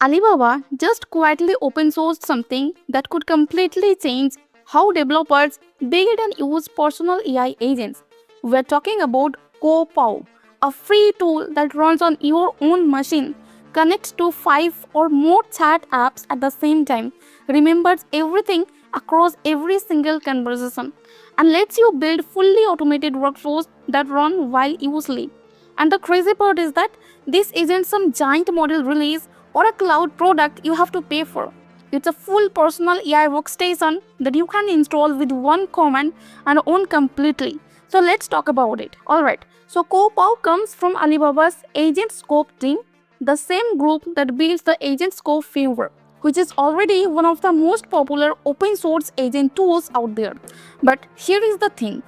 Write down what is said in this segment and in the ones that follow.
Alibaba just quietly open sourced something that could completely change how developers build and use personal AI agents. We're talking about CoPaw, a free tool that runs on your own machine, connects to 5 or more chat apps at the same time, remembers everything across every single conversation, and lets you build fully automated workflows that run while you sleep. And the crazy part is that this isn't some giant model release or a cloud product you have to pay for. It's a full personal AI workstation that you can install with one command and own completely. So let's talk about it. Alright, so CoPaw comes from Alibaba's AgentScope team, the same group that builds the AgentScope framework, which is already one of the most popular open source agent tools out there. But here is the thing,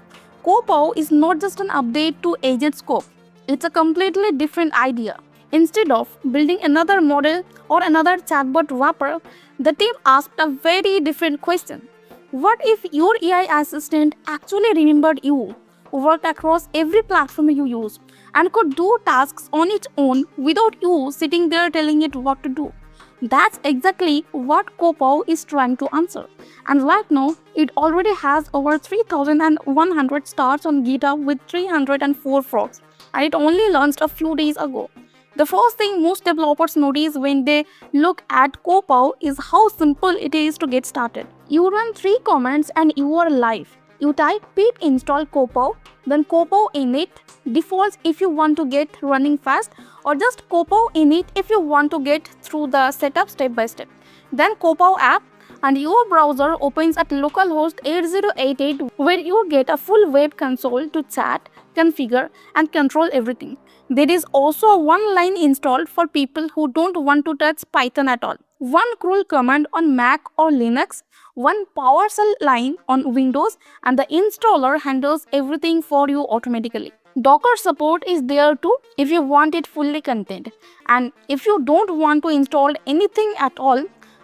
CoPaw is not just an update to AgentScope, it's a completely different idea. Instead of building another model or another chatbot wrapper, the team asked a very different question. What if your AI assistant actually remembered you, worked across every platform you use, and could do tasks on its own without you sitting there telling it what to do? That's exactly what CoPaw is trying to answer. And right now, it already has over 3,100 stars on GitHub with 304 frogs, and it only launched a few days ago. The first thing most developers notice when they look at CoPaw is how simple it is to get started. You run 3 commands and you are live. You type pip install CoPaw, then CoPaw init, defaults if you want to get running fast, or just CoPaw init if you want to get through the setup step by step. Then CoPaw app, and your browser opens at localhost 8088 where you get a full web console to chat, configure, and control everything. There is also one line installed for people who don't want to touch Python at all. One cruel command on Mac or Linux, one PowerShell line on Windows, and the installer handles everything for you automatically. Docker support is there too if you want it fully contained. And if you don't want to install anything at all,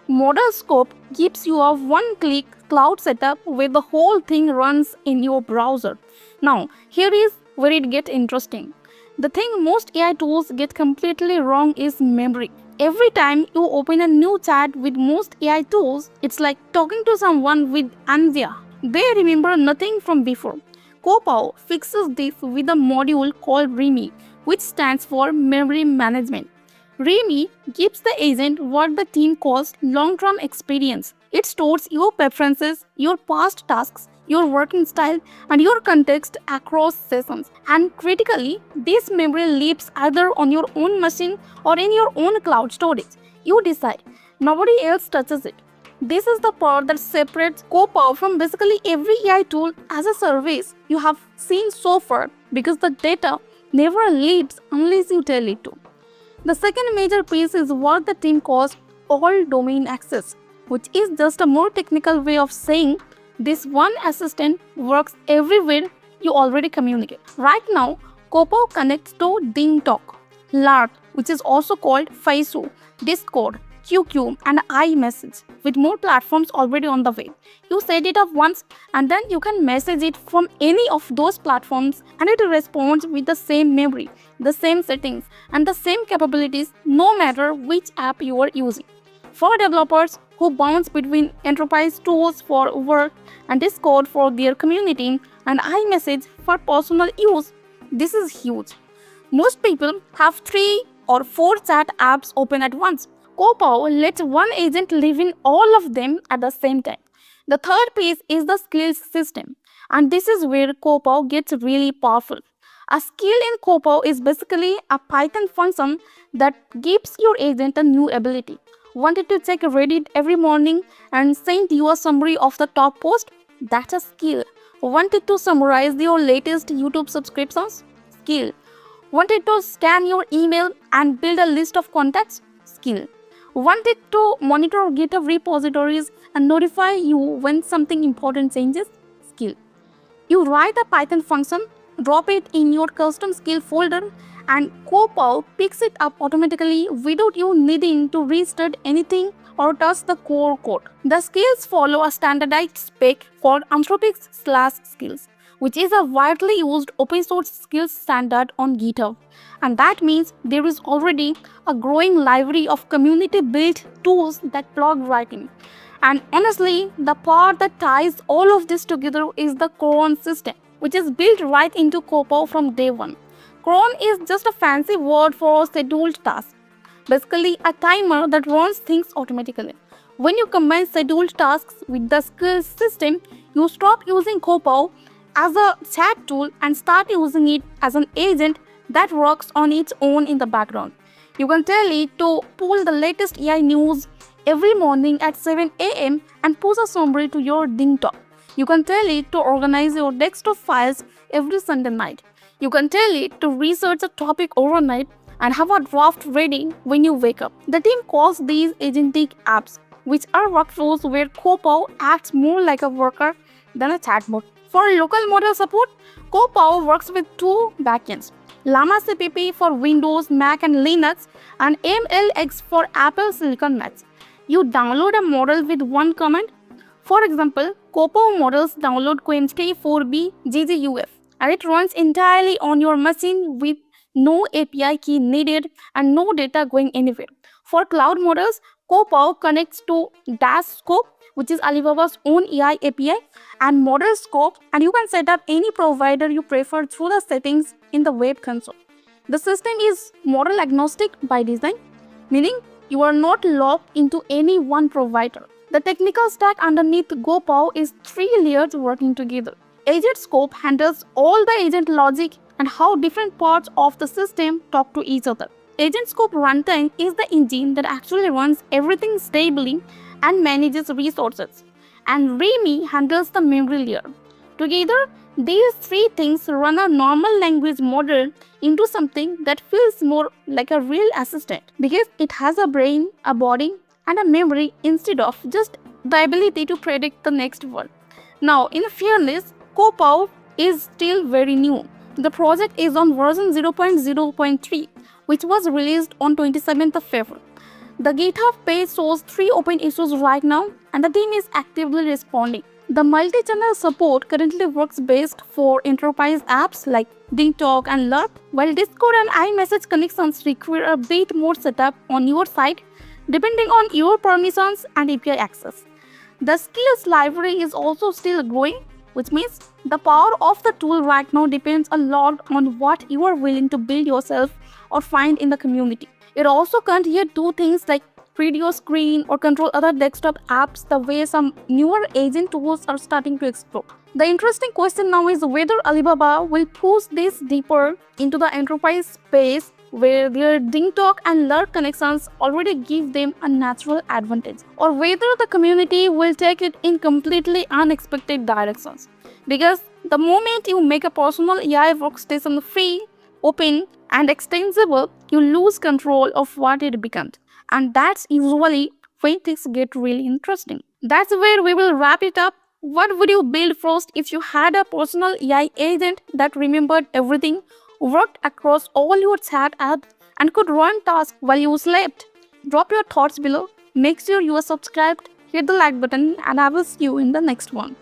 ModelScope gives you a one-click cloud setup where the whole thing runs in your browser. Now, here is where it gets interesting. The thing most AI tools get completely wrong is memory. Every time you open a new chat with most AI tools, it's like talking to someone with amnesia. They remember nothing from before. CoPaw fixes this with a module called Remy, which stands for Memory Management. Remy gives the agent what the team calls long-term experience. It stores your preferences, your past tasks, your working style, and your context across sessions. And critically, this memory lives either on your own machine or in your own cloud storage. You decide. Nobody else touches it. This is the part that separates CoPaw from basically every AI tool as a service you have seen so far, because the data never leaves unless you tell it to. The second major piece is what the team calls all domain access, which is just a more technical way of saying this one assistant works everywhere you already communicate. Right now, CoPaw connects to DingTalk, LARP, which is also called Faisu, Discord, QQ, and iMessage, with more platforms already on the way. You set it up once and then you can message it from any of those platforms and it responds with the same memory, the same settings, and the same capabilities no matter which app you are using. For developers who bounce between enterprise tools for work and Discord for their community and iMessage for personal use, this is huge. Most people have 3 or 4 chat apps open at once. CoPaw lets one agent live in all of them at the same time. The third piece is the skills system, and this is where CoPaw gets really powerful. A skill in CoPaw is basically a Python function that gives your agent a new ability. Wanted to check Reddit every morning and send you a summary of the top post? That's a skill. Wanted to summarize your latest YouTube subscriptions? Skill. Wanted to scan your email and build a list of contacts? Skill. Wanted to monitor GitHub repositories and notify you when something important changes? Skill. You write a Python function, drop it in your custom skill folder, and CoPaw picks it up automatically without you needing to restart anything or touch the core code. The skills follow a standardized spec called Anthropic/skills, which is a widely used open source skills standard on GitHub. And that means there is already a growing library of community-built tools that plug right in. And honestly, the part that ties all of this together is the Cron system, which is built right into Copo from day one. Cron is just a fancy word for scheduled tasks, basically a timer that runs things automatically. When you combine scheduled tasks with the skills system, you stop using Copo as a chat tool and start using it as an agent that works on its own in the background. You can tell it to pull the latest AI news every morning at 7 a.m. and post a summary to your Ding Talk. You can tell it to organize your desktop files every Sunday night. You can tell it to research a topic overnight and have a draft ready when you wake up. The team calls these agentic apps, which are workflows where CoPaw acts more like a worker than a chatbot. For local model support, CoPaw works with two backends, LlamaCpp for Windows, Mac and Linux, and MLX for Apple Silicon Macs. You download a model with one command. For example, Copo models download QMT4B GGUF, and it runs entirely on your machine with no API key needed and no data going anywhere. For cloud models, CoPaw connects to AgentScope, which is Alibaba's own AI API, and ModelScope, and you can set up any provider you prefer through the settings in the web console. The system is model agnostic by design, meaning you are not locked into any one provider. The technical stack underneath CoPaw is 3 layers working together. AgentScope handles all the agent logic and how different parts of the system talk to each other. AgentScope runtime is the engine that actually runs everything stably and manages resources. And Remy handles the memory layer. Together, these three things run a normal language model into something that feels more like a real assistant because it has a brain, a body, and a memory instead of just the ability to predict the next word. Now, in fairness, CoPaw is still very new. The project is on version 0.0.3, which was released on 27th of February. The GitHub page shows 3 open issues right now, and the team is actively responding. The multi-channel support currently works best for enterprise apps like DingTalk and LURP, while Discord and iMessage connections require a bit more setup on your side depending on your permissions and API access. The skills library is also still growing, which means the power of the tool right now depends a lot on what you are willing to build yourself or find in the community. It also can't yet do things like read your screen or control other desktop apps the way some newer agent tools are starting to explore. The interesting question now is whether Alibaba will push this deeper into the enterprise space where their DingTalk and LURP connections already give them a natural advantage, or whether the community will take it in completely unexpected directions. Because the moment you make a personal AI workstation free, open, and extensible, you lose control of what it becomes. And that's usually when things get really interesting. That's where we will wrap it up. What would you build first if you had a personal AI agent that remembered everything, worked across all your chat apps, and could run tasks while you slept? Drop your thoughts below. Make sure you are subscribed, hit the like button, and I will see you in the next one.